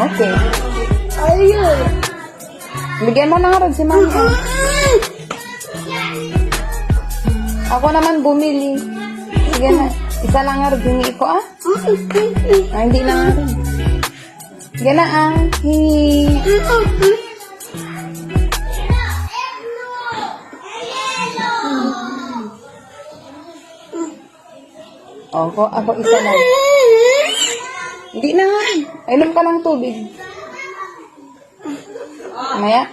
Okay. Ayun. Bigyan mo na nga rin si Mami. Ako naman bumili. Bigyan na. Isa lang nga rin. Hingi ko hindi na nga rin. Bigyan na Hingi. Ako isa lang. Hindi na nga. Inom ka lang tubig. Maya.